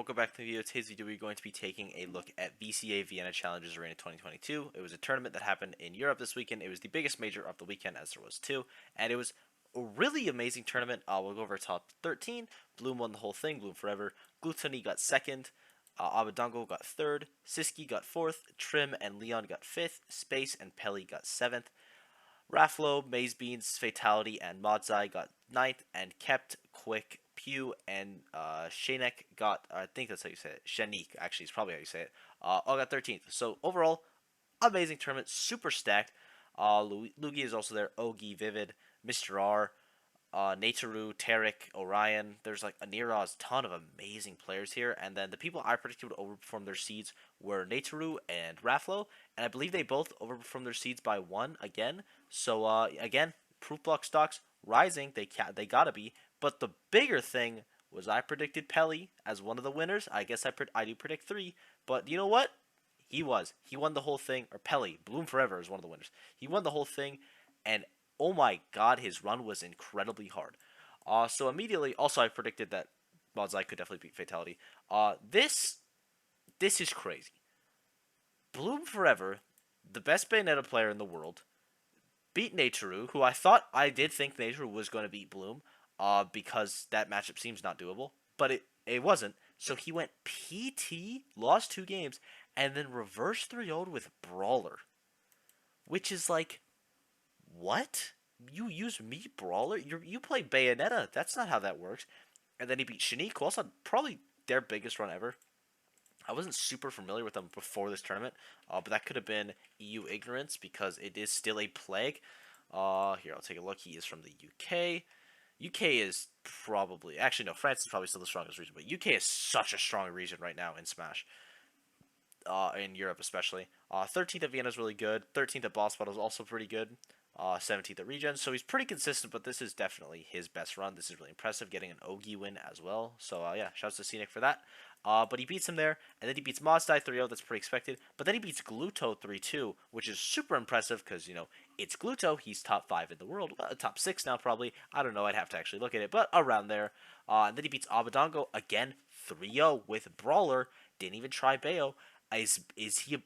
welcome back to the video. Today's video we're going to be taking a look at VCA Vienna Challenges Arena 2022. It was a tournament that happened in Europe this weekend. It was the biggest major of the weekend, as there was two, and it was a really amazing tournament. We'll go over top 13. Bloom won the whole thing, Bloom forever. Glutoni got second. Abadango got third. Siski got fourth. Trim and Leon got fifth. Space and Pelly got seventh. Raflo, Maze Beans, Fatality, and Modzai got ninth, and Kept, Quick, Pew, and Shanek got, I think that's how you say it, Shanik, actually, is probably how you say it, all got 13th. So, overall, amazing tournament, super stacked. Lugi is also there, Ogi, Vivid, Mr. R, Natoru, Tarek, Orion. There's like a Neroz ton of amazing players here, and then the people I predicted would overperform their seeds were Natoru and Raflo, and I believe they both overperformed their seeds by one again. So again, proof block stocks rising. They gotta be. But the bigger thing was I predicted Pelly as one of the winners. I guess I do predict three, but you know what? He won the whole thing. Or Pelly, Bloom Forever is one of the winners. He won the whole thing, and oh my god, his run was incredibly hard. So immediately, also I predicted that Modzai could definitely beat Fatality. This is crazy. Bloom Forever, the best Bayonetta player in the world, beat Natoru, who I did think Natoru was going to beat Bloom, because that matchup seems not doable, but it wasn't. So he went PT, lost 2 games, and then reverse 3-0'd with Brawler, which is like, what? You use me Brawler? You play Bayonetta. That's not how that works. And then he beat Shanique, who also had probably their biggest run ever. I wasn't super familiar with them before this tournament, but that could have been EU ignorance because it is still a plague. Here, I'll take a look. He is from the UK. UK is probably... Actually, no, France is probably still the strongest region, but UK is such a strong region right now in Smash. In Europe especially. 13th at Vienna is really good. 13th at Boss Battle is also pretty good. 17th at Regen, so he's pretty consistent, but this is definitely his best run. This is really impressive, getting an Ogi win as well. So yeah, shouts to Scenic for that. But he beats him there, and then he beats Mozdai 3-0, that's pretty expected. But then he beats Gluto 3-2, which is super impressive because, you know, it's Gluto. He's top 5 in the world. Well, top 6 now, probably. I don't know, I'd have to actually look at it, but around there. And then he beats Abadango again 3-0 with Brawler. Didn't even try Bayo. Is he a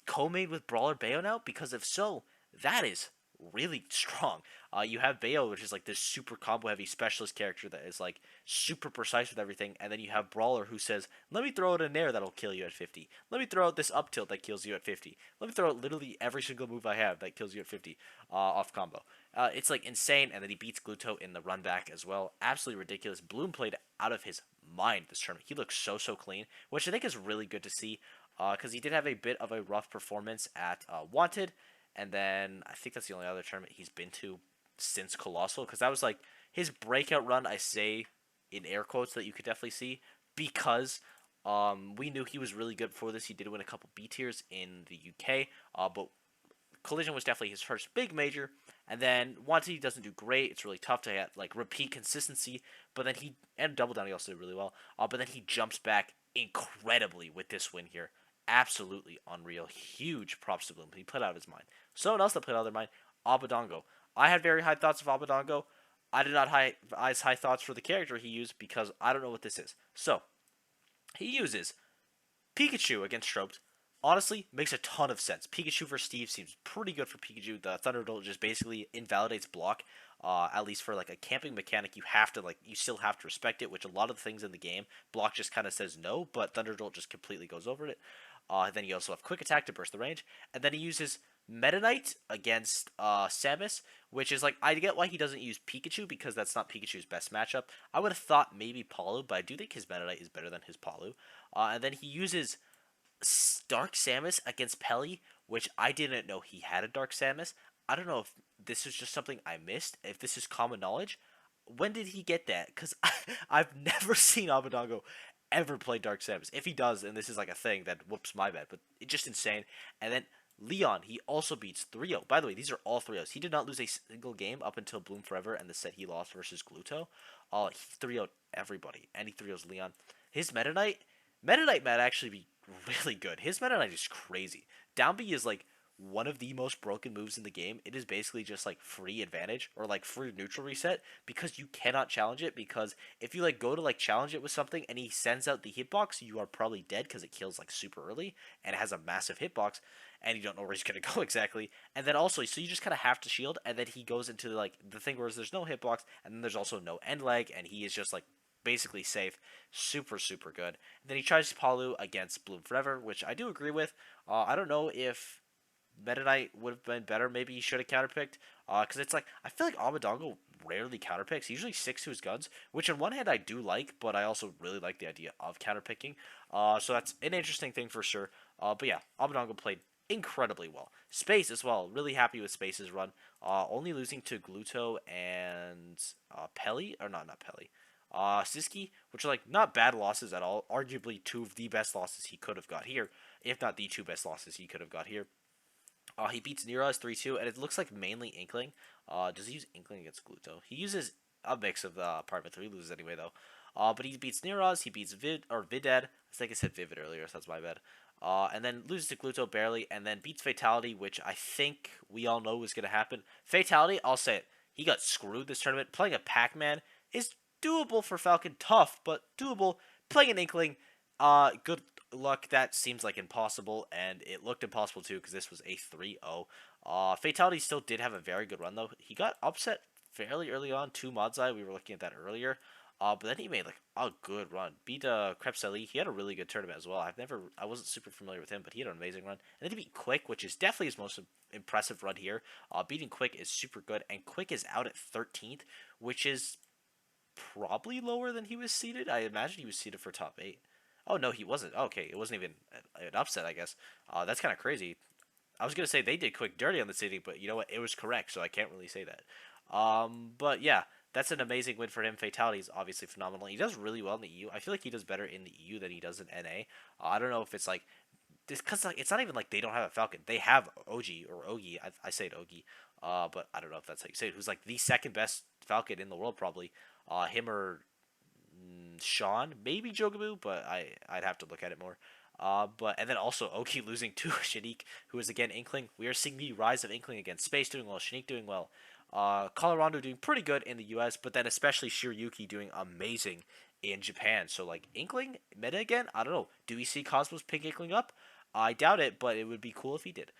co-main with Brawler Bayo now? Because if so, that is really strong. You have Bayo, which is like this super combo heavy specialist character that is like super precise with everything, and then you have Brawler who says, let me throw out an air that'll kill you at 50. Let me throw out this up tilt that kills you at 50. Let me throw out literally every single move I have that kills you at 50 off combo. It's like insane, and then he beats Gluto in the run back as well. Absolutely ridiculous. Bloom played out of his mind this tournament. He looks so clean, which I think is really good to see, because he did have a bit of a rough performance at Wanted. And then I think that's the only other tournament he's been to since Colossal, because that was like his breakout run. I say in air quotes that you could definitely see, because we knew he was really good before this. He did win a couple B tiers in the UK, but Collision was definitely his first big major. And then Wanted, he doesn't do great. It's really tough to get like repeat consistency. But then and Double Down, he also did really well. But then he jumps back incredibly with this win here. Absolutely unreal. Huge props to Bloom. He played out of his mind. Someone else that played out of their mind, Abadango. I had very high thoughts of Abadango. I did not have as high thoughts for the character he used because I don't know what this is. So, he uses Pikachu against Strobed. Honestly, makes a ton of sense. Pikachu for Steve seems pretty good for Pikachu. The Thunderbolt just basically invalidates block. At least for like a camping mechanic, you still have to respect it, which a lot of the things in the game, block just kind of says no, but Thunderbolt just completely goes over it. Then you also have Quick Attack to burst the range, and then he uses Meta Knight against Samus, which is like, I get why he doesn't use Pikachu, because that's not Pikachu's best matchup. I would have thought maybe Palu, but I do think his Meta Knight is better than his Palu. And then he uses Dark Samus against Pelly, which I didn't know he had a Dark Samus. I don't know if this is just something I missed, if this is common knowledge. When did he get that? Because I've never seen Abadango ever play Dark Samus. If he does, and this is like a thing, then whoops, my bad. But it's just insane. And then Leon, he also beats 3-0. By the way, these are all 3-0s. He did not lose a single game up until Bloom Forever and the set he lost versus Gluto. He 3-0'd everybody, and he 3-0's Leon. His Meta Knight might actually be really good. His Meta Knight is crazy. Down B is like one of the most broken moves in the game. It is basically just like free advantage or like free neutral reset because you cannot challenge it. Because if you like go to like challenge it with something and he sends out the hitbox, you are probably dead because it kills like super early and it has a massive hitbox and you don't know where he's gonna go exactly. And then also, so you just kind of have to shield, and then he goes into like the thing where there's no hitbox, and then there's also no end leg, and he is just like basically safe, super super good. And then he tries Palu against Bloom Forever, which I do agree with. I don't know if Meta Knight would have been better. Maybe he should have counterpicked. Because it's like, I feel like Amadongo rarely counterpicks. He usually sticks to his guns, which on one hand I do like, but I also really like the idea of counterpicking. So that's an interesting thing for sure. But yeah, Amadongo played incredibly well. Space as well. Really happy with Space's run. Only losing to Gluto and Pelly, or not Pelly. Siski, which are like not bad losses at all. Arguably two of the best losses he could have got here, if not the two best losses he could have got here. He beats Neroz 3-2, and it looks like mainly Inkling. Does he use Inkling against Gluto? He uses a mix of the Apartment 3. He loses anyway, though. But he beats Neroz, he beats Vided. I think I said Vivid earlier, so that's my bad. And then loses to Gluto barely, and then beats Fatality, which I think we all know was going to happen. Fatality, I'll say it. He got screwed this tournament. Playing a Pac-Man is doable for Falcon. Tough, but doable. Playing an Inkling, good luck. That seems like impossible, and it looked impossible too because this was a 3-0. Fatality still did have a very good run though. He got upset fairly early on to Modzai. We were looking at that earlier. But then he made like a good run. Beat Krepseli. He had a really good tournament as well. I wasn't super familiar with him, but he had an amazing run. And then he beat Quick, which is definitely his most impressive run here. Beating Quick is super good, and Quick is out at 13th, which is probably lower than he was seeded. I imagine he was seeded for top 8. Oh no, he wasn't. Okay, it wasn't even an upset, I guess. That's kind of crazy. I was gonna say they did Quick dirty on the city, but you know what? It was correct, so I can't really say that. But yeah, that's an amazing win for him. Fatality is obviously phenomenal. He does really well in the EU. I feel like he does better in the EU than he does in NA. I don't know if it's like this because like it's not even like they don't have a Falcon. They have Ogi or Ogi. I say it Ogi. But I don't know if that's how you say it. Who's like the second best Falcon in the world probably. Him or Sean, maybe Jogabu, but I'd have to look at it more. But and then also Oki losing to Shanique, who is again Inkling. We are seeing the rise of Inkling again. Space doing well, Shanique doing well. Colorado doing pretty good in the U.S., but then especially Shiryuki doing amazing in Japan. So like Inkling meta again. I don't know. Do we see Cosmos pick Inkling up? I doubt it, but it would be cool if he did.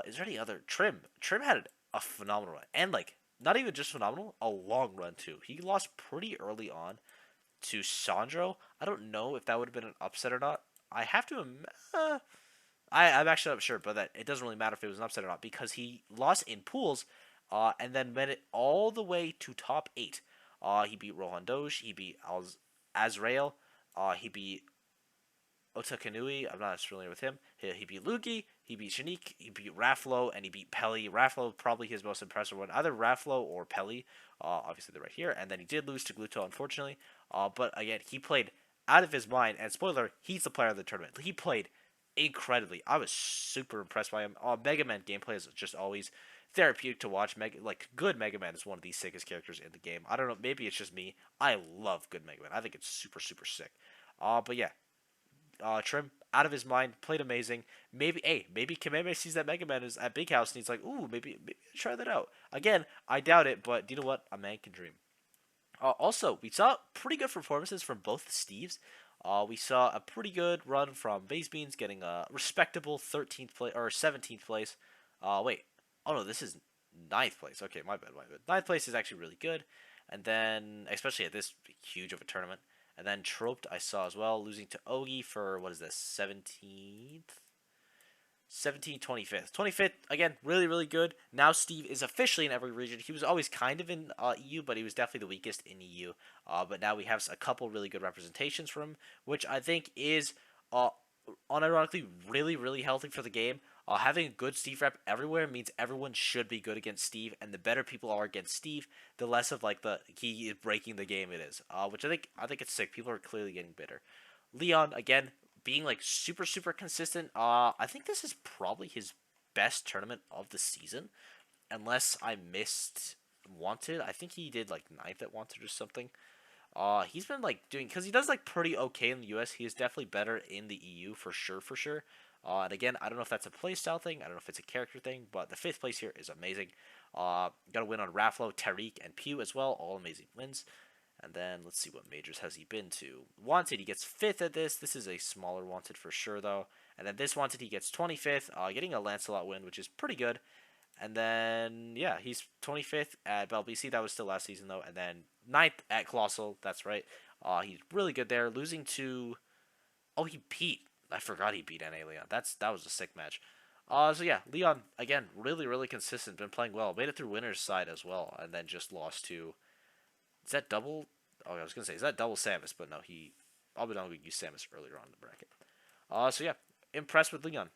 Is there any other Trim? Trim had a phenomenal run, and like not even just phenomenal, a long run too. He lost pretty early on to Sandro. I don't know if that would have been an upset or not. I have to. I'm actually not sure, but that it doesn't really matter if it was an upset or not because he lost in pools, and then made it all the way to top 8. He beat Rohan Doge. He beat Azrael. He beat Otakanui. I'm not as familiar with him. He beat Lugi. He beat Shanique. He beat Raflo, and he beat Pelly. Raflo probably his most impressive one. Either Raflo or Pelly. Obviously they're right here. And then he did lose to Gluto, unfortunately. But again, he played out of his mind. And spoiler, he's the player of the tournament. He played incredibly. I was super impressed by him. Mega Man gameplay is just always therapeutic to watch. Good Mega Man is one of the sickest characters in the game. I don't know. Maybe it's just me. I love good Mega Man. I think it's super super sick. But yeah, Trim out of his mind, played amazing. Maybe Kameme sees that Mega Man is at Big House and he's like, ooh, maybe try that out. Again, I doubt it, but you know what? A man can dream. Also, we saw pretty good performances from both Steves. We saw a pretty good run from Base Beans, getting a respectable 13th place or 17th place. Wait, oh no, this is 9th place. Okay, my bad. 9th place is actually really good, and then especially at this huge of a tournament. And then Troped I saw as well, losing to Ogi for, what is this, 17th? 17th, 25th. 25th, again, really, really good. Now Steve is officially in every region. He was always kind of in EU, but he was definitely the weakest in EU. But now we have a couple really good representations from him, which I think is unironically really, really healthy for the game. Having a good Steve rep everywhere means everyone should be good against Steve, and the better people are against Steve, the less of like the he is breaking the game it is. Which I think it's sick. People are clearly getting better. Leon again being like super super consistent. I think this is probably his best tournament of the season, unless I missed Wanted. I think he did like ninth at Wanted or something. He's been like doing because he does like pretty okay in the U.S. He is definitely better in the EU for sure, for sure. And again, I don't know if that's a playstyle thing. I don't know if it's a character thing, but the fifth place here is amazing. Got a win on Rafflo, Tariq, and Pew as well. All amazing wins. And then let's see what majors has he been to. Wanted, he gets fifth at this. This is a smaller Wanted for sure though. And then this Wanted, he gets 25th, getting a Lancelot win, which is pretty good. And then yeah, he's 25th at Bell BC. That was still last season though. And then ninth at Colossal. That's right. He's really good there, losing to. Oh, he beat. I forgot he beat NA Leon. That was a sick match. So yeah, Leon again, really consistent. Been playing well. Made it through winners side as well, and then just lost to. Is that double? Oh, I was gonna say is that double Samus, but no, he. Abaddon used Samus earlier on in the bracket. So yeah, impressed with Leon.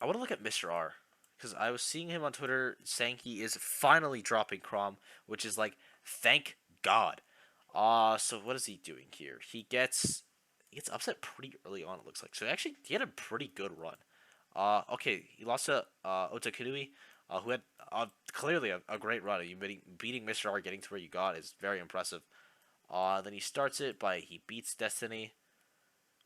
I want to look at Mr. R because I was seeing him on Twitter saying he is finally dropping Crom, which is like thank God. So what is he doing here? He gets upset pretty early on. It looks like so. Actually, he had a pretty good run. Okay, he lost to Otakunui, who had clearly a great run. You beating Mr. R, getting to where you got is very impressive. Then he starts it by he beats Destiny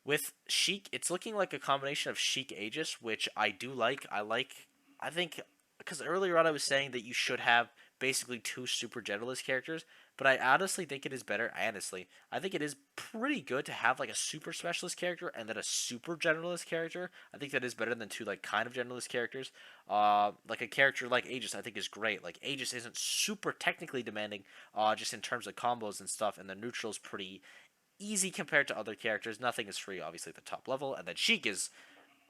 with Sheik. It's looking like a combination of Sheik Aegis, which I do like. I think because earlier on I was saying that you should have basically two super generalist characters, but I honestly think it is better. I think it is pretty good to have like a super specialist character and then a super generalist character. I think that is better than two like kind of generalist characters. Like a character like Aegis, I think is great. Like Aegis isn't super technically demanding, just in terms of combos and stuff, and the neutral's pretty easy compared to other characters. Nothing is free, obviously, at the top level, and then Sheik is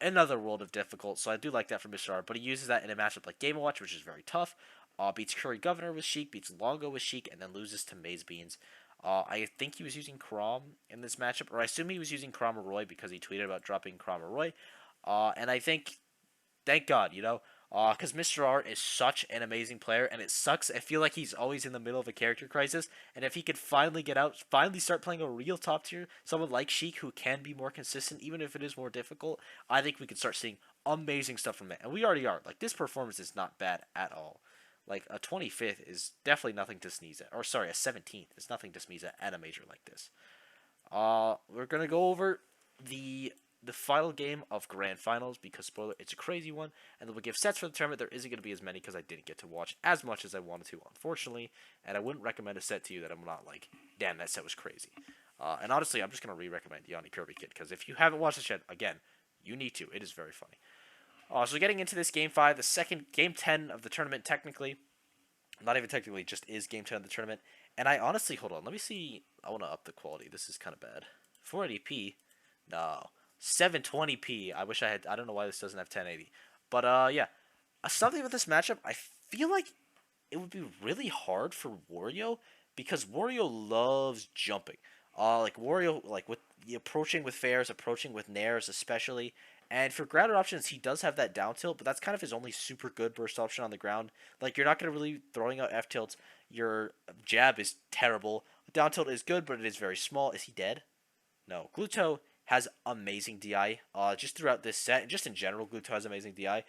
another world of difficult, so I do like that from Mr. R, but he uses that in a matchup like Game Watch, which is very tough. Beats Curry Governor with Sheik, beats Longo with Sheik, and then loses to Maze Beans. I think he was using Crom in this matchup, or I assume he was using Crom or Roy because he tweeted about dropping Crom or Roy. And I think, thank God, because Mr. R is such an amazing player, and it sucks. I feel like he's always in the middle of a character crisis, and if he could finally get out, finally start playing a real top tier, someone like Sheik who can be more consistent, even if it is more difficult, I think we could start seeing amazing stuff from it. And we already are. Like, this performance is not bad at all. Like, a 25th is definitely nothing to sneeze at. Or, sorry, a 17th is nothing to sneeze at a major like this. We're going to go over the final game of Grand Finals because, spoiler, it's a crazy one. And then we'll give sets for the tournament. There isn't going to be as many because I didn't get to watch as much as I wanted to, unfortunately. And I wouldn't recommend a set to you that I'm not like, damn, that set was crazy. And honestly, I'm just going to re-recommend Yanni Kirby Kid because if you haven't watched the yet, again, you need to. It is very funny. So getting into this Game 5, the second Game 10 of the tournament, technically. Not even technically, just is Game 10 of the tournament. And I honestly, hold on, let me see. I want to up the quality. This is kind of bad. 480p? No. 720p. I wish I had. I don't know why this doesn't have 1080. But yeah, something with this matchup. I feel like it would be really hard for Wario because Wario loves jumping. Like Wario, like with the approaching with fairs, approaching with nairs, especially. And for grounded options, he does have that down tilt, but that's kind of his only super good burst option on the ground. Like you're not gonna really throwing out F tilts. Your jab is terrible. Down tilt is good, but it is very small. Is he dead? No. Gluto has amazing DI. Just throughout this set, just in general, Gluto has amazing DI.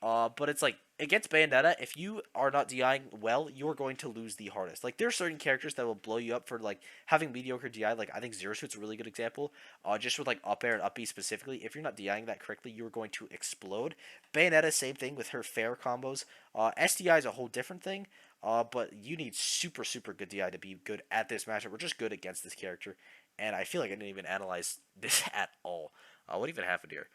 But it's like against Bayonetta, if you are not DIing well, you're going to lose the hardest. Like there are certain characters that will blow you up for like having mediocre DI. Like I think Zero Suit's a really good example. Just with like up air and up B specifically, if you're not DIing that correctly, you're going to explode. Bayonetta, same thing with her fair combos. SDI is a whole different thing. But you need super good DI to be good at this matchup. We're just good against this character. And I feel like I didn't even analyze this at all. What even happened here?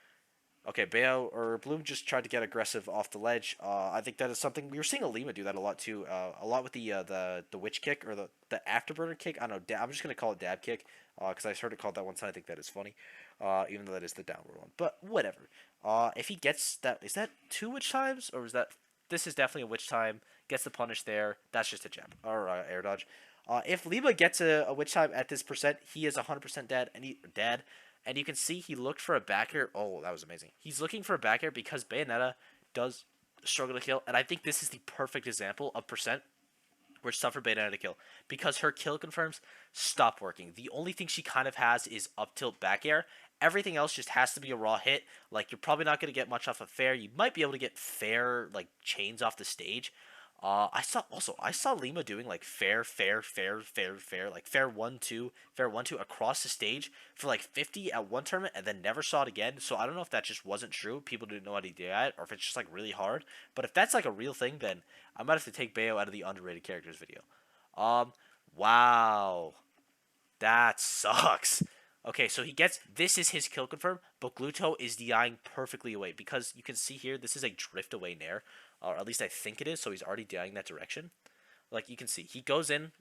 Okay, Bayo or Bloom just tried to get aggressive off the ledge. I think that is something we were seeing Alima do that a lot too. A lot with the witch kick or the afterburner kick. I don't know. I'm just gonna call it dab kick because I heard it called that one time. I think that is funny, even though that is the downward one. But whatever. If he gets that, is that two witch times or is that? This is definitely a witch time. Gets the punish there. That's just a jab or air dodge. If Lima gets a witch time at this percent, he is 100% dead. And you can see he looked for a back air. Oh, that was amazing. He's looking for a back air because Bayonetta does struggle to kill. And I think this is the perfect example of percent where it's tough for Bayonetta to kill. Because her kill confirms stop working. The only thing she kind of has is up tilt back air. Everything else just has to be a raw hit. Like, you're probably not going to get much off of fair. You might be able to get fair, like, chains off the stage. I saw Lima doing like like fair one two across the stage for like 50 at one tournament and then never saw it again. So I don't know if that just wasn't true. People didn't know how to do it, or if it's just like really hard. But if that's like a real thing, then I might have to take Bayo out of the underrated characters video. Um, wow, that sucks. Okay, so he gets this is his kill confirm, but Gluto is DIing perfectly away because you can see here this is a drift away nair, or at least I think it is. So he's already DIing that direction. Like you can see, he goes in,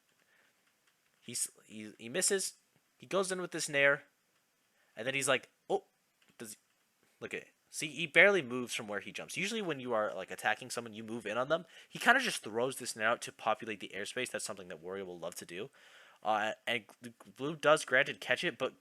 he misses, he goes in with this nair, and then he's like, oh, does he, look at it. See, he barely moves from where he jumps. Usually, when you are like attacking someone, you move in on them. He kind of just throws this nair out to populate the airspace. That's something that Wario will love to do. And Blue does granted catch it, but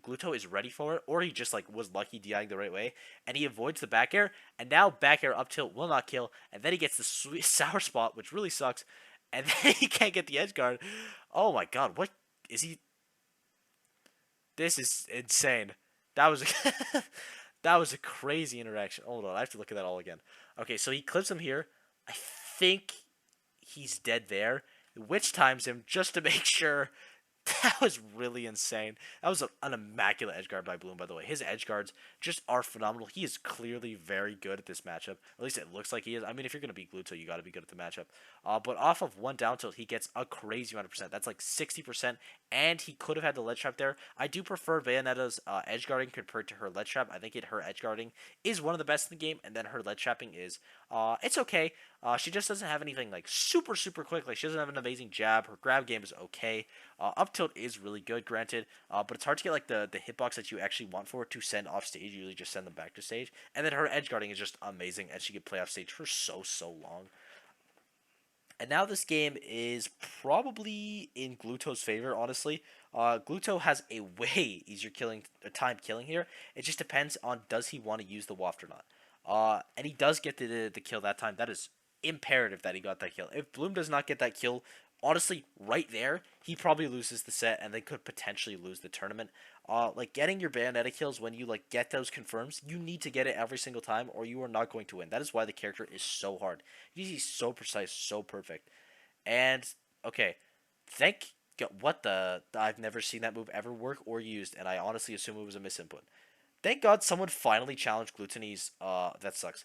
Gluto is ready for it, or he just like was lucky DIing the right way, and he avoids the back air, and now back air up tilt will not kill, and then he gets the sweet sour spot, which really sucks, and then he can't get the edge guard. Oh my god, what is he? This is insane. That was a that was a crazy interaction. Hold on, I have to look at that all again. Okay, so he clips him here. I think he's dead there. Witch times him just to make sure. That was really insane. That was an immaculate edge guard by Bloom, by the way. His edge guards just are phenomenal. He is clearly very good at this matchup. At least it looks like he is. I mean, if you're going to beat Gluto, you got to be good at the matchup. But off of one down tilt, he gets a crazy amount of percent. That's like 60%, and he could have had the ledge trap there. I do prefer Bayonetta's edge guarding compared to her ledge trap. I think her edge guarding is one of the best in the game, and then her ledge trapping is, it's okay. She just doesn't have anything like super, super quick. Like, she doesn't have an amazing jab. Her grab game is okay. Up tilt is really good, granted, but it's hard to get like the hitbox that you actually want for it to send off stage. You usually just send them back to stage. And then her edge guarding is just amazing, and she could play off stage for so long. And now this game is probably in Gluto's favor, honestly. Gluto has a way easier time killing here. It just depends on does he want to use the waft or not. And he does get the kill that time. That is imperative that he got that kill. If Bloom does not get that kill, honestly, right there, he probably loses the set, and they could potentially lose the tournament. Like getting your Bayonetta kills when you like get those confirms, you need to get it every single time, or you are not going to win. That is why the character is so hard. He's so precise, so perfect. And okay, thank God, what the I've never seen that move ever work or used, and I honestly assume it was a misinput. Thank God someone finally challenged Glutony's that sucks.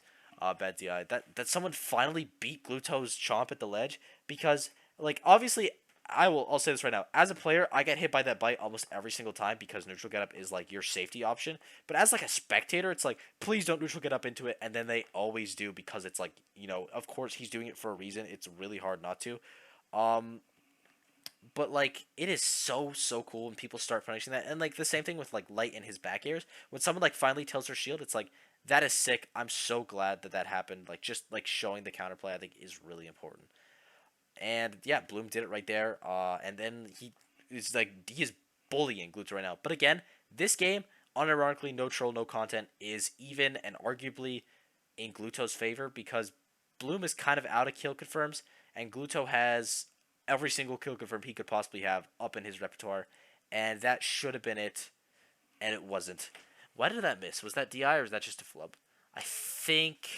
Bad DI. That someone finally beat Gluto's chomp at the ledge, because like obviously I'll say this right now. As a player, I get hit by that bite almost every single time because neutral get up is like your safety option. But as like a spectator, it's like please don't neutral get up into it, and then they always do because it's like, of course he's doing it for a reason. It's really hard not to. Um but like it is so cool when people start punishing that, and like the same thing with like Light and his back airs. When someone like finally tilts her shield, it's like that is sick. I'm so glad that happened. Like just like showing the counterplay, I think is really important. And yeah, Bloom did it right there. And then he is bullying Glutes right now. But again, this game, unironically, no troll, no content, is even and arguably in Gluto's favor because Bloom is kind of out of kill confirms, and Gluto has every single kill confirm he could possibly have up in his repertoire, and that should have been it, and it wasn't. Why did that miss? Was that DI or is that just a flub? I think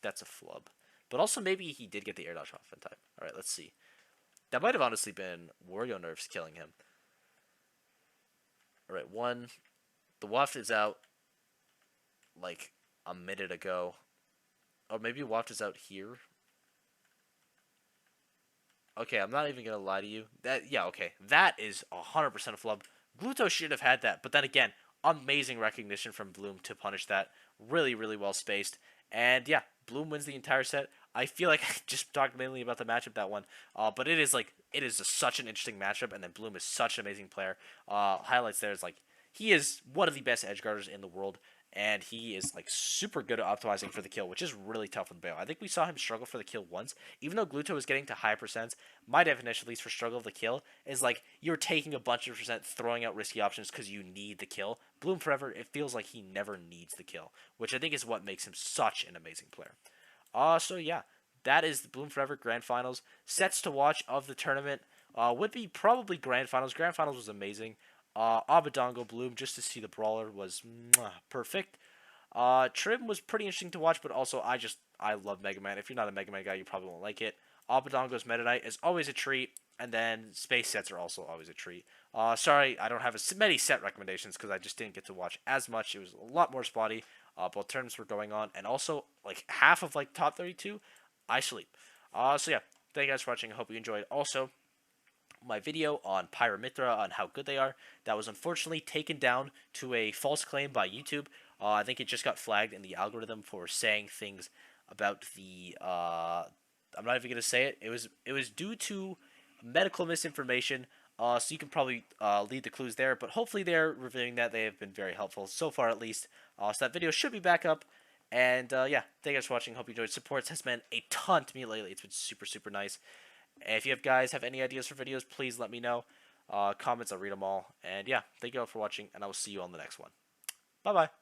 that's a flub. But also maybe he did get the air dodge off in time. Alright, let's see. That might have honestly been Wario nerfs killing him. Alright, one. The waft is out like a minute ago. Or maybe waft is out here. Okay, I'm not even gonna lie to you. Okay. That is 100% a flub. Gluto should have had that, but then again, amazing recognition from Bloom to punish that. Really, really well spaced. And yeah, Bloom wins the entire set. I feel like I just talked mainly about the matchup that one, but it is such an interesting matchup, and then Bloom is such an amazing player. Highlights there is like he is one of the best edge guarders in the world, and he is like super good at optimizing for the kill, which is really tough with Bayo. I think we saw him struggle for the kill once, even though Gluto was getting to high percents. My definition, at least for struggle of the kill, is like you're taking a bunch of percent, throwing out risky options because you need the kill. Bloom forever, it feels like he never needs the kill, which I think is what makes him such an amazing player. So yeah, that is the Bloom Forever Grand Finals. Sets to watch of the tournament would be probably Grand Finals. Grand Finals was amazing. Abadongo Bloom, just to see the brawler, was perfect. Trim was pretty interesting to watch, but also I love Mega Man. If you're not a Mega Man guy, you probably won't like it. Obadongo's Meta Knight is always a treat, and then space sets are also always a treat. Sorry, I don't have as many set recommendations because I just didn't get to watch as much. It was a lot more spotty. Both tournaments were going on, and also like half of like top 32, I sleep. So yeah, thank you guys for watching. I hope you enjoyed. Also, my video on Pyramithra on how good they are. That was unfortunately taken down to a false claim by YouTube. I think it just got flagged in the algorithm for saying things about the. I'm not even gonna say it. It was due to medical misinformation. So you can probably lead the clues there, but hopefully they're reviewing that. They have been very helpful so far, at least. So that video should be back up. And yeah, thank you guys for watching. Hope you enjoyed. Support has meant a ton to me lately. It's been super, super nice. And if you guys have any ideas for videos, please let me know. Comments, I'll read them all. And yeah, thank you all for watching, and I will see you on the next one. Bye bye.